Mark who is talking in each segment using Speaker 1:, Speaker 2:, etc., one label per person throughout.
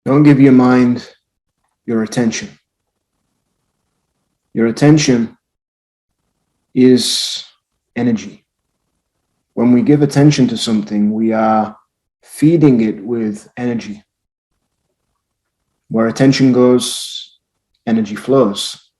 Speaker 1: Don't give your mind your attention. Your attention is energy. When we give attention to something, we are feeding it with energy. Where attention goes, energy flows.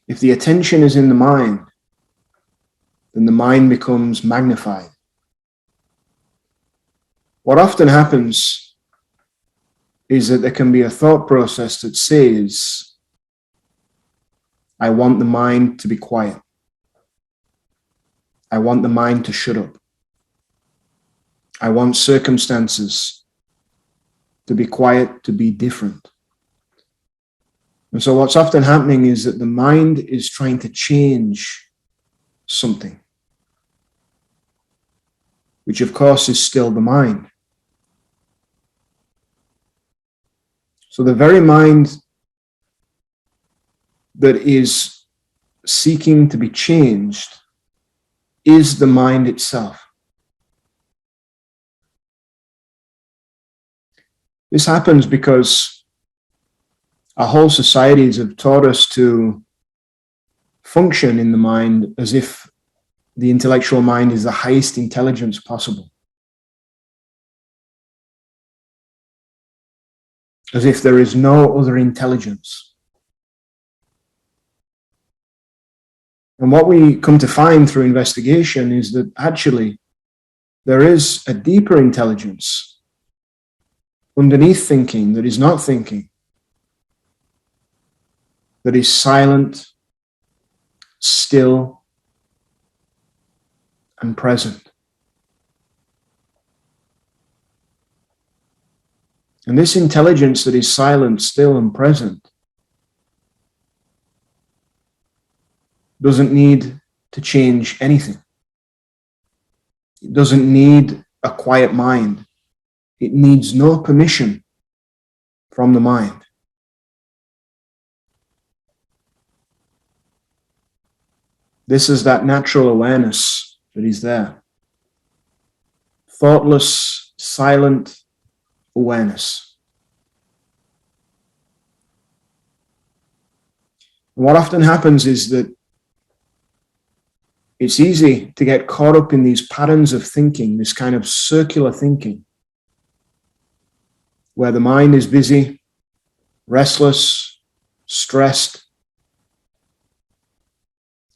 Speaker 1: If the attention is in the mind, then the mind becomes magnified. What often happens is that there can be a thought process that says, I want the mind to be quiet. I want the mind to shut up. I want circumstances to be quiet, to be different. And so what's often happening is that the mind is trying to change something, which of course is still the mind. So the very mind that is seeking to be changed is the mind itself. This happens because our whole societies have taught us to function in the mind as if the intellectual mind is the highest intelligence possible. As if there is no other intelligence. And what we come to find through investigation is that actually there is a deeper intelligence underneath thinking that is not thinking, that is silent, still, and present. And this intelligence that is silent, still, and present doesn't need to change anything. It doesn't need a quiet mind. It needs no permission from the mind. This is that natural awareness that is there. Thoughtless, silent awareness. And what often happens is that it's easy to get caught up in these patterns of thinking, this kind of circular thinking, where the mind is busy, restless, stressed,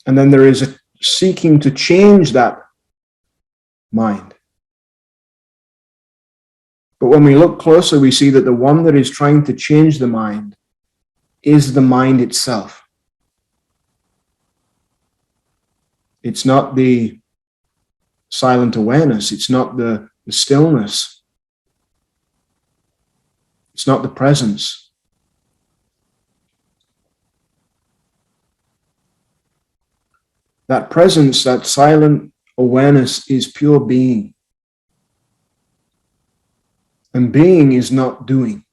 Speaker 1: and then there is a seeking to change that mind. But when we look closer, we see that the one that is trying to change the mind is the mind itself. It's not the silent awareness. It's not the stillness. It's not the presence. That presence, that silent awareness is pure being. And being is not doing.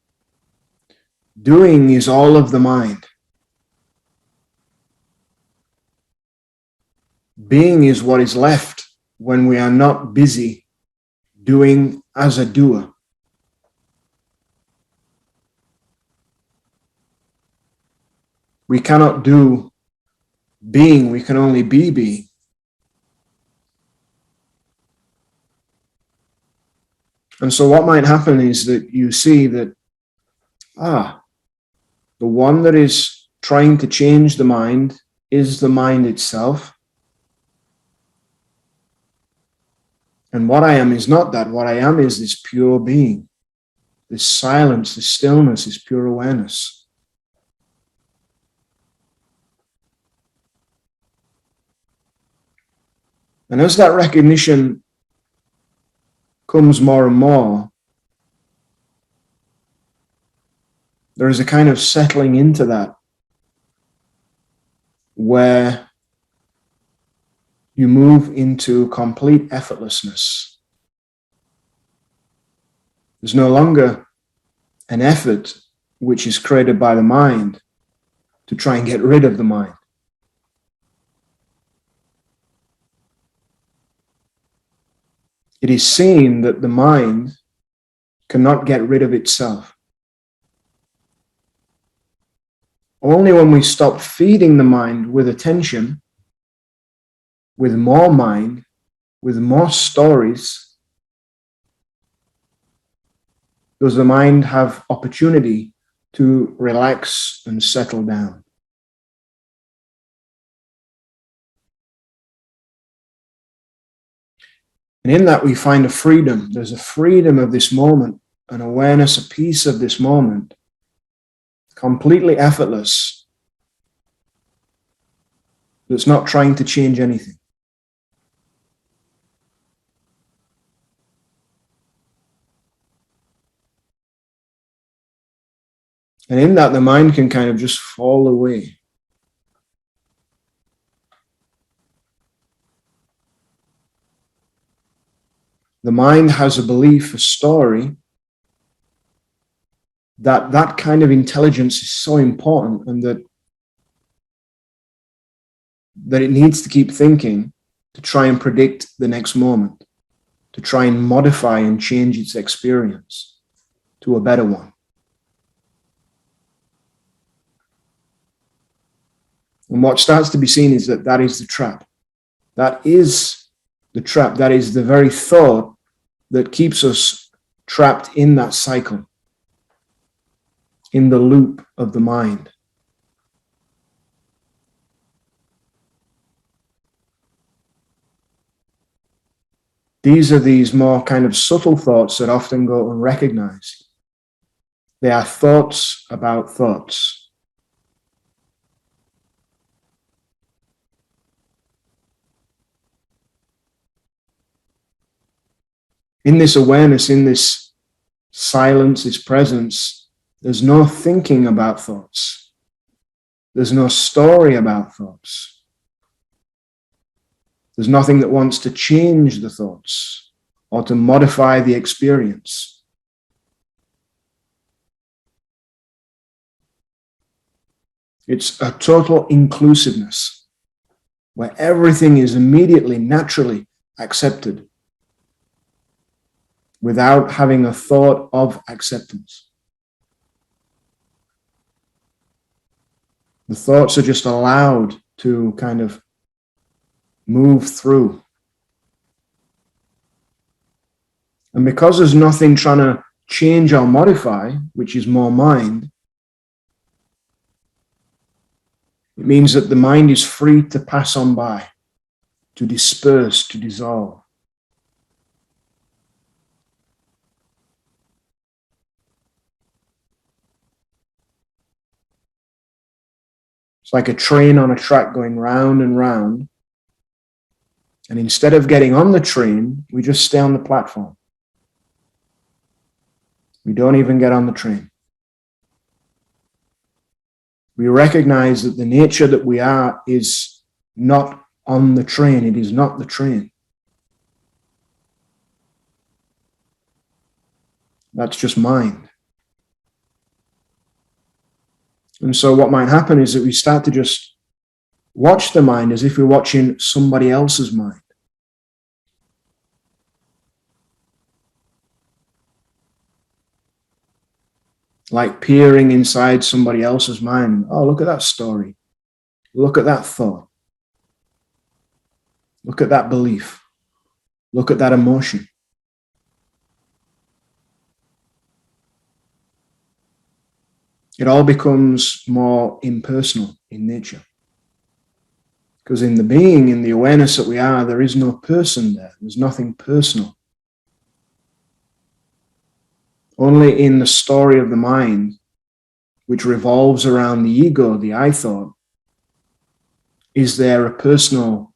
Speaker 1: Doing is all of the mind. Being is what is left when we are not busy doing as a doer. We cannot do being, we can only be being. And so what might happen is that you see that, the one that is trying to change the mind is the mind itself. And what I am is not that. What I am is this pure being, this silence, this stillness, this pure awareness. And as that recognition comes more and more, there is a kind of settling into that where you move into complete effortlessness. There's no longer an effort which is created by the mind to try and get rid of the mind. It is seen that the mind cannot get rid of itself. Only when we stop feeding the mind with attention, with more mind, with more stories, does the mind have opportunity to relax and settle down. And in that we find a freedom. There's a freedom of this moment, an awareness, a peace of this moment, completely effortless, that's not trying to change anything. And in that, the mind can kind of just fall away. The mind has a belief, a story, that that kind of intelligence is so important, and that it needs to keep thinking to try and predict the next moment, to try and modify and change its experience to a better one. And what starts to be seen is that that is the trap. That is the trap. That is the very thought that keeps us trapped in that cycle, in the loop of the mind. These are these more kind of subtle thoughts that often go unrecognized. They are thoughts about thoughts. In this awareness, in this silence, this presence, there's no thinking about thoughts. There's no story about thoughts. There's nothing that wants to change the thoughts or to modify the experience. It's a total inclusiveness where everything is immediately, naturally accepted without having a thought of acceptance. The thoughts are just allowed to kind of move through. And because there's nothing trying to change or modify, which is more mind, it means that the mind is free to pass on by, to disperse, to dissolve. It's like a train on a track going round and round. And instead of getting on the train, we just stay on the platform. We don't even get on the train. We recognize that the nature that we are is not on the train. It is not the train. That's just mind. And so what might happen is that we start to just watch the mind as if we're watching somebody else's mind. Like peering inside somebody else's mind. Oh, look at that story. Look at that thought. Look at that belief. Look at that emotion. It all becomes more impersonal in nature. Because in the being, in the awareness that we are, there is no person there. There's nothing personal. Only in the story of the mind, which revolves around the ego, the I thought, is there a personal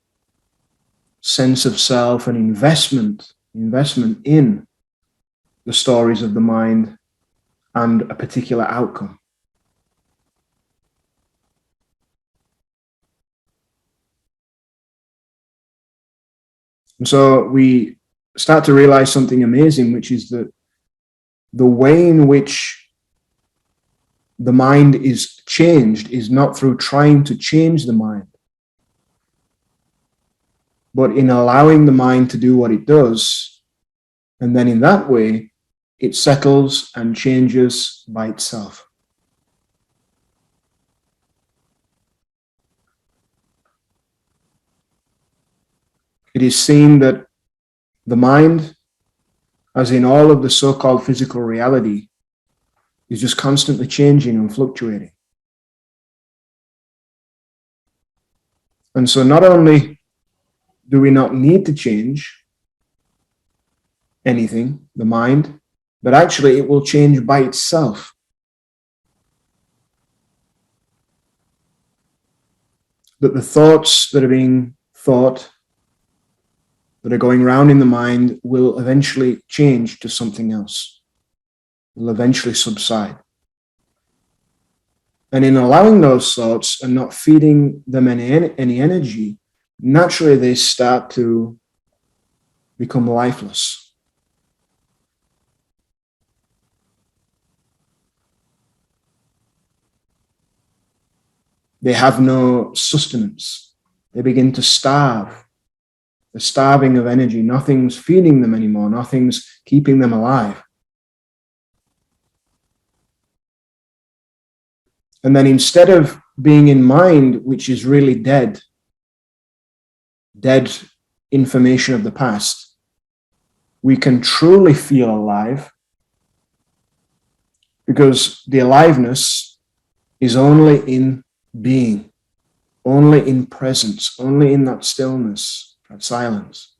Speaker 1: sense of self and investment in the stories of the mind and a particular outcome. And so we start to realize something amazing, which is that the way in which the mind is changed is not through trying to change the mind, but in allowing the mind to do what it does. And then in that way, it settles and changes by itself. it is seen that the mind, as in all of the so-called physical reality, is just constantly changing and fluctuating. And so not only do we not need to change anything, the mind, but actually it will change by itself. That the thoughts that are being thought, that are going around in the mind, will eventually change to something else, will eventually subside. And in allowing those thoughts and not feeding them any energy, naturally they start to become lifeless. They have no sustenance. They begin to starve. They're starving of energy. Nothing's feeding them anymore. Nothing's keeping them alive. And then instead of being in mind, which is really dead information of the past, we can truly feel alive, because the aliveness is only in being, only in presence, only in that stillness, that silence.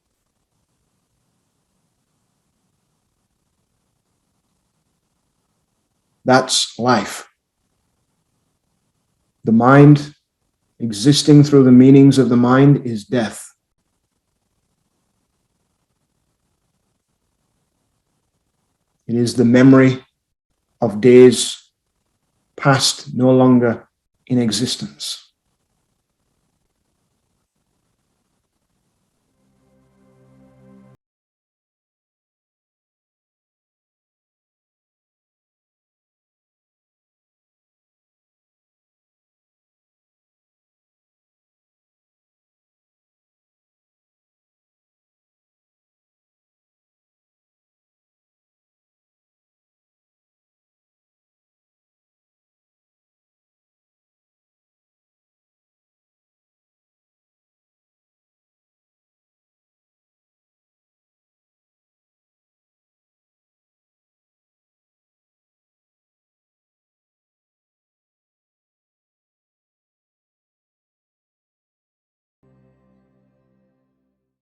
Speaker 1: That's life. The mind, existing through the meanings of the mind, is death. It is the memory of days past, no longer in existence.